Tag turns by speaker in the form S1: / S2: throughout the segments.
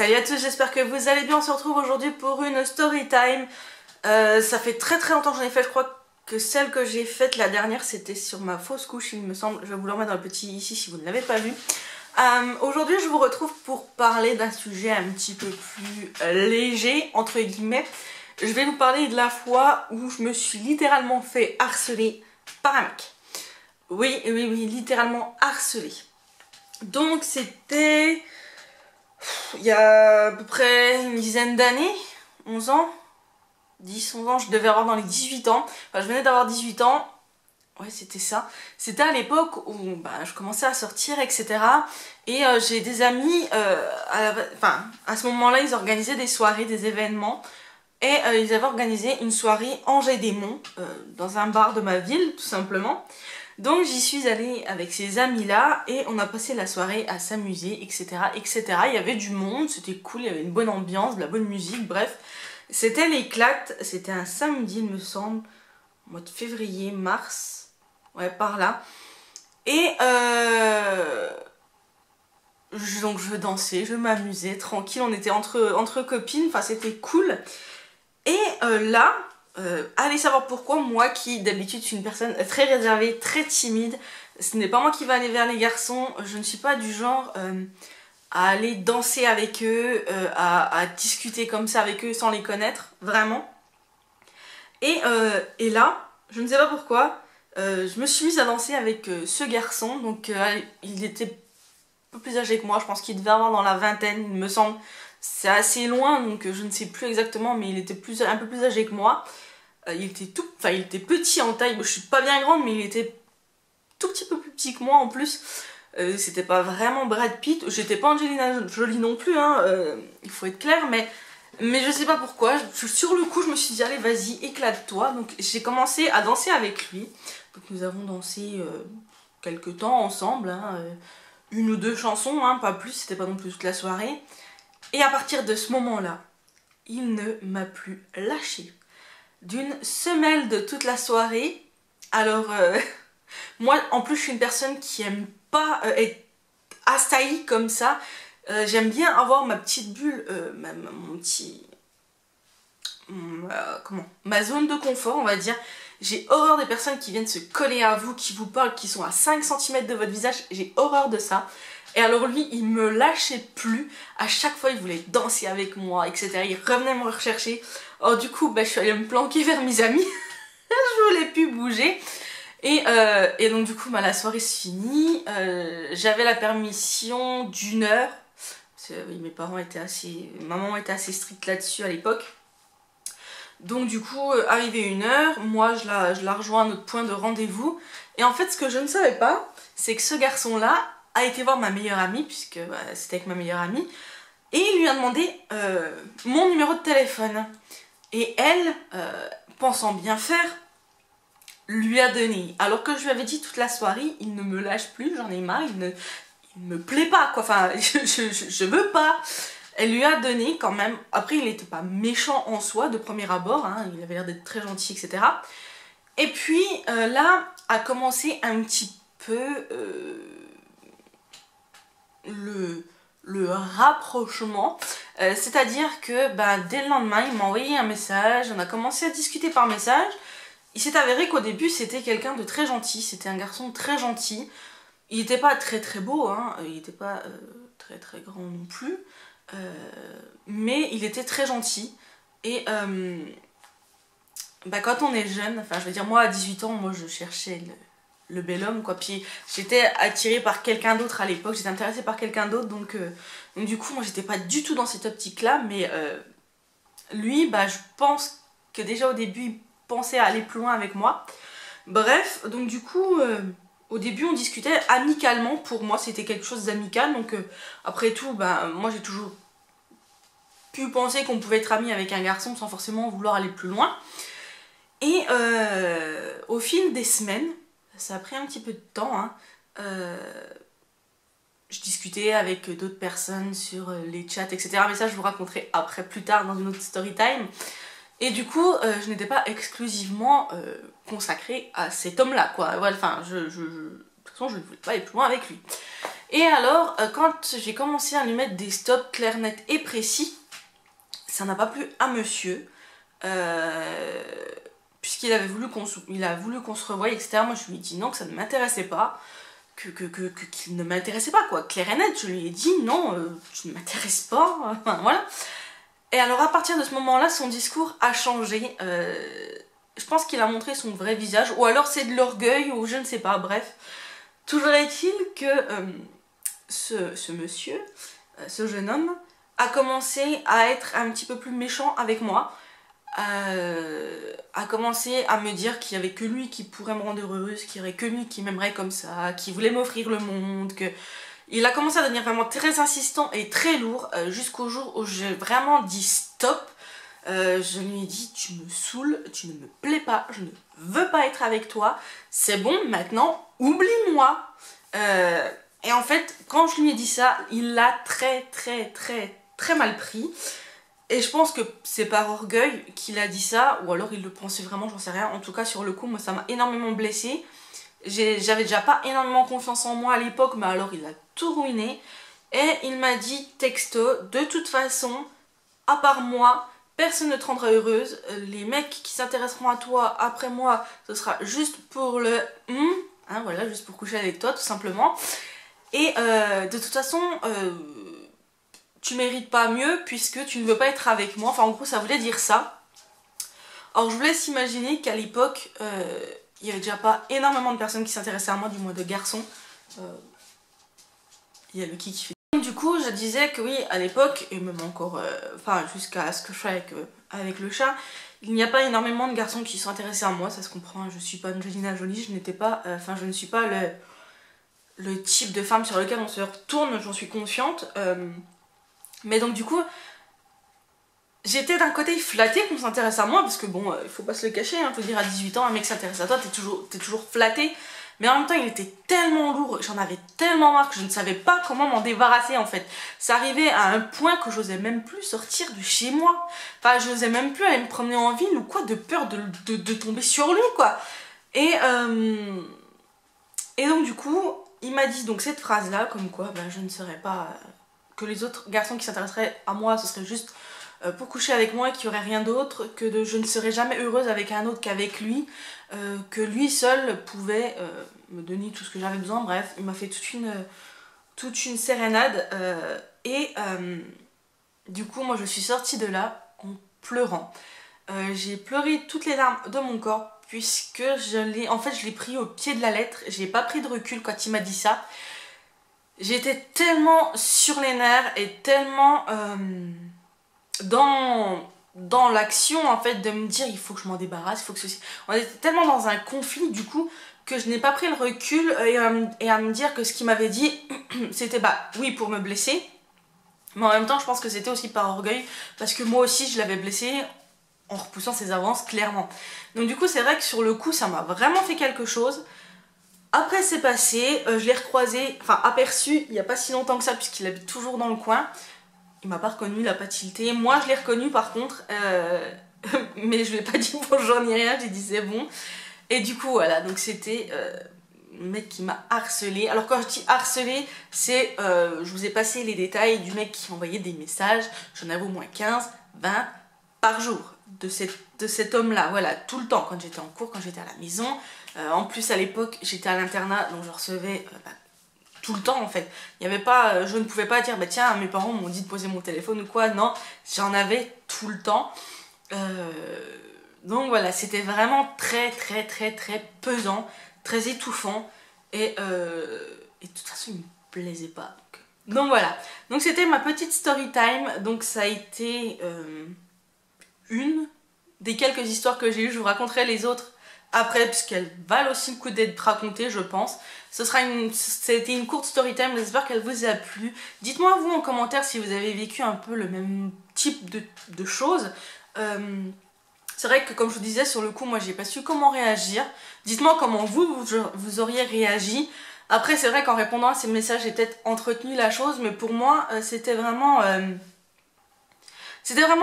S1: Salut à tous, j'espère que vous allez bien. On se retrouve aujourd'hui pour une story time. Ça fait très longtemps que j'en ai fait. Je crois que celle que j'ai faite la dernière c'était sur ma fausse couche, il me semble. Je vais vous le remettre dans le petit ici si vous ne l'avez pas vu. Aujourd'hui je vous retrouve pour parler d'un sujet un petit peu plus léger entre guillemets. Je vais vous parler de la fois où je me suis littéralement fait harceler par un mec. Oui, littéralement harceler. Donc c'était il y a à peu près une dizaine d'années, 11 ans, 10-11 ans, je devais avoir dans les 18 ans. Enfin, je venais d'avoir 18 ans, ouais c'était ça. C'était à l'époque où je commençais à sortir, etc. Et j'ai des amis, à ce moment-là, ils organisaient des soirées, des événements. Et ils avaient organisé une soirée Angers Démon, dans un bar de ma ville, tout simplement. Donc j'y suis allée avec ces amis-là et on a passé la soirée à s'amuser, etc., etc. Il y avait du monde, c'était cool, il y avait une bonne ambiance, de la bonne musique, bref. C'était l'éclate, c'était un samedi, il me semble, au mois de février, mars, ouais, par là. Et donc je dansais, je m'amusais, tranquille, on était entre copines, enfin c'était cool. Et là... allez savoir pourquoi, moi qui d'habitude suis une personne très réservée, très timide, ce n'est pas moi qui vais aller vers les garçons, je ne suis pas du genre à aller danser avec eux, à discuter comme ça avec eux sans les connaître, vraiment. Et là, je ne sais pas pourquoi, je me suis mise à danser avec ce garçon, donc il était un peu plus âgé que moi, je pense qu'il devait avoir dans la vingtaine, il me semble. C'est assez loin, donc je ne sais plus exactement, mais il était un peu plus âgé que moi. Il était petit en taille, je suis pas bien grande, mais il était tout petit peu plus petit que moi en plus. C'était pas vraiment Brad Pitt, j'étais pas Angelina Jolie non plus, hein, il faut être clair, mais je sais pas pourquoi, sur le coup je me suis dit allez vas-y éclate-toi, donc j'ai commencé à danser avec lui. Donc nous avons dansé quelques temps ensemble, hein, une ou deux chansons, hein, pas plus, c'était pas non plus toute la soirée. Et à partir de ce moment-là, il ne m'a plus lâché. D'une semelle de toute la soirée. Alors moi en plus je suis une personne qui aime pas être assaillie comme ça. J'aime bien avoir ma petite bulle, ma zone de confort on va dire. J'ai horreur des personnes qui viennent se coller à vous, qui vous parlent, qui sont à 5 cm de votre visage. J'ai horreur de ça. Et alors lui, il me lâchait plus. À chaque fois, il voulait danser avec moi, etc. Il revenait me rechercher. Alors du coup, je suis allée me planquer vers mes amis. Je voulais plus bouger. Et donc du coup, la soirée se finit. J'avais la permission d'1 heure. Parce que oui, maman était assez stricte là-dessus à l'époque. Donc du coup, arrivé 1 heure, moi je la rejoins à notre point de rendez-vous. Et en fait, ce que je ne savais pas, c'est que ce garçon-là a été voir ma meilleure amie, puisque c'était avec ma meilleure amie, et il lui a demandé mon numéro de téléphone. Et elle, pensant bien faire, lui a donné. Alors que je lui avais dit toute la soirée, il ne me lâche plus, j'en ai marre, il ne me plaît pas, quoi. Enfin, je veux pas. Elle lui a donné quand même. Après, il n'était pas méchant en soi de premier abord, hein, il avait l'air d'être très gentil, etc. Et puis là a commencé un petit peu le rapprochement, c'est-à-dire que dès le lendemain il m'a envoyé un message, on a commencé à discuter par message. Il s'est avéré qu'au début c'était quelqu'un de très gentil, c'était un garçon très gentil. Il n'était pas très beau, hein, il n'était pas très grand non plus, mais il était très gentil. Et quand on est jeune, enfin je veux dire moi à 18 ans, moi je cherchais le bel homme quoi, puis j'étais attirée par quelqu'un d'autre à l'époque, j'étais intéressée par quelqu'un d'autre, donc du coup moi j'étais pas du tout dans cette optique là, mais lui je pense que déjà au début il pensait à aller plus loin avec moi. Bref, donc du coup au début on discutait amicalement, pour moi c'était quelque chose d'amical, donc après tout moi j'ai toujours pu penser qu'on pouvait être amis avec un garçon sans forcément vouloir aller plus loin. Et au fil des semaines, ça a pris un petit peu de temps, hein, je discutais avec d'autres personnes sur les chats, etc. Mais ça je vous raconterai après, plus tard, dans une autre story time. Et du coup, je n'étais pas exclusivement consacrée à cet homme-là, quoi. Voilà, enfin, de toute façon, je ne voulais pas aller plus loin avec lui. Et alors, quand j'ai commencé à lui mettre des stops clairs, nets et précis, ça n'a pas plu à monsieur. Puisqu'il avait voulu qu'on se revoie, etc. Moi je lui ai dit non, que ça ne m'intéressait pas, qu'il ne m'intéressait pas, quoi, clair et net. Je lui ai dit non, tu ne m'intéresses pas, enfin, voilà. Et alors à partir de ce moment-là, son discours a changé. Je pense qu'il a montré son vrai visage, ou alors c'est de l'orgueil, ou je ne sais pas, bref. Toujours est-il que ce monsieur, ce jeune homme, a commencé à être un petit peu plus méchant avec moi. A commencé à me dire qu'il n'y avait que lui qui pourrait me rendre heureuse, qu'il n'y aurait que lui qui m'aimerait comme ça, qui voulait m'offrir le monde, que... Il a commencé à devenir vraiment très insistant et très lourd, jusqu'au jour où j'ai vraiment dit stop. Je lui ai dit tu me saoules, tu ne me plais pas, je ne veux pas être avec toi, c'est bon, maintenant oublie-moi. Et en fait, quand je lui ai dit ça, il l'a très mal pris. Et je pense que c'est par orgueil qu'il a dit ça, ou alors il le pensait vraiment, j'en sais rien. En tout cas, sur le coup, moi ça m'a énormément blessée. J'avais déjà pas énormément confiance en moi à l'époque, mais alors il a tout ruiné. Et il m'a dit texto, de toute façon, à part moi, personne ne te rendra heureuse. Les mecs qui s'intéresseront à toi après moi, ce sera juste pour le hein, voilà, juste pour coucher avec toi, tout simplement. Et de toute façon, tu mérites pas mieux puisque tu ne veux pas être avec moi. Enfin, en gros, ça voulait dire ça. Alors, je vous laisse imaginer qu'à l'époque, il n'y avait déjà pas énormément de personnes qui s'intéressaient à moi, du moins de garçons. Il y a le qui fait. Du coup, je disais que oui, à l'époque, et même encore, enfin, jusqu'à ce que je sois avec le chat, il n'y a pas énormément de garçons qui sont intéressés à moi, ça se comprend. Je suis pas Angelina Jolie, je n'étais pas, enfin, je ne suis pas le type de femme sur lequel on se retourne, j'en suis consciente. Mais donc, du coup, j'étais d'un côté flattée qu'on s'intéresse à moi, parce que bon, il faut pas se le cacher, hein, faut dire à 18 ans, un mec s'intéresse à toi, t'es toujours flattée. Mais en même temps, il était tellement lourd, j'en avais tellement marre que je ne savais pas comment m'en débarrasser en fait. Ça arrivait à un point que j'osais même plus sortir de chez moi. Enfin, j'osais même plus aller me promener en ville ou quoi, de peur de tomber sur lui, quoi. Et donc du coup, il m'a dit donc cette phrase-là, comme quoi bah, je ne serais pas... que les autres garçons qui s'intéresseraient à moi, ce serait juste pour coucher avec moi et qu'il n'y aurait rien d'autre, que je ne serais jamais heureuse avec un autre qu'avec lui, que lui seul pouvait me donner tout ce que j'avais besoin. Bref, il m'a fait toute une sérénade et du coup moi je suis sortie de là en pleurant. J'ai pleuré toutes les larmes de mon corps puisque je l'ai pris au pied de la lettre. J'ai pas pris de recul quand il m'a dit ça. J'étais tellement sur les nerfs et tellement dans l'action en fait de me dire il faut que je m'en débarrasse, il faut que ceci... On était tellement dans un conflit du coup que je n'ai pas pris le recul et à me dire que ce qu'il m'avait dit c'était bah oui pour me blesser, mais en même temps je pense que c'était aussi par orgueil parce que moi aussi je l'avais blessé en repoussant ses avances clairement. Donc du coup c'est vrai que sur le coup ça m'a vraiment fait quelque chose. Après c'est passé, je l'ai recroisé, enfin aperçu il n'y a pas si longtemps que ça puisqu'il habite toujours dans le coin. Il m'a pas reconnu, il a pas tilté. Moi je l'ai reconnu par contre, mais je lui ai pas dit bonjour ni rien, j'ai dit c'est bon. Et du coup voilà, donc c'était le mec qui m'a harcelé. Alors quand je dis harcelé, c'est, je vous ai passé les détails du mec qui envoyait des messages, j'en avais au moins 15, 20 par jour de cet homme-là, voilà, tout le temps, quand j'étais en cours, quand j'étais à la maison. En plus à l'époque j'étais à l'internat, donc je recevais... tout le temps en fait. Il y avait pas, je ne pouvais pas dire bah tiens mes parents m'ont dit de poser mon téléphone ou quoi, non, j'en avais tout le temps. Donc voilà, c'était vraiment très pesant, très étouffant et de toute façon il me plaisait pas. Donc voilà, donc c'était ma petite story time, donc ça a été une des quelques histoires que j'ai eues, je vous raconterai les autres après puisqu'elles valent aussi le coup d'être racontées je pense. C'était une courte story time, j'espère qu'elle vous a plu. Dites-moi vous en commentaire si vous avez vécu un peu le même type de choses. C'est vrai que comme je vous disais sur le coup moi j'ai pas su comment réagir. Dites-moi comment vous auriez réagi. Après c'est vrai qu'en répondant à ces messages j'ai peut-être entretenu la chose, mais pour moi c'était vraiment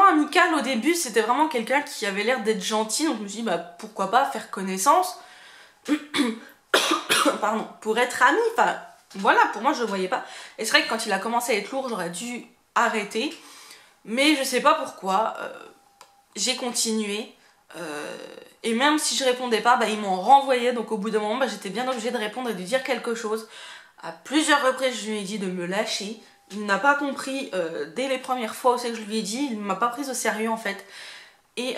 S1: amical au début, c'était vraiment quelqu'un qui avait l'air d'être gentil, donc je me suis dit bah pourquoi pas faire connaissance. Pardon, pour être amis, enfin voilà, pour moi je le voyais pas. Et c'est vrai que quand il a commencé à être lourd, j'aurais dû arrêter. Mais je sais pas pourquoi, j'ai continué. Et même si je répondais pas, bah, ils m'ont renvoyé. Donc au bout d'un moment, bah, j'étais bien obligée de répondre et de dire quelque chose. À plusieurs reprises, je lui ai dit de me lâcher. Il n'a pas compris dès les premières fois aussi que je lui ai dit. Il ne m'a pas prise au sérieux en fait. Et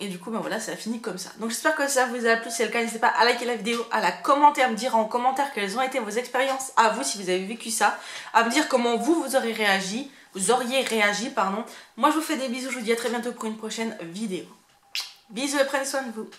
S1: du coup, ben voilà, ça a fini comme ça. Donc j'espère que ça vous a plu. Si c'est le cas, n'hésitez pas à liker la vidéo, à la commenter, à me dire en commentaire quelles ont été vos expériences à vous si vous avez vécu ça. À me dire comment vous auriez réagi. Vous auriez réagi, pardon. Moi, je vous fais des bisous. Je vous dis à très bientôt pour une prochaine vidéo. Bisous et prenez soin de vous.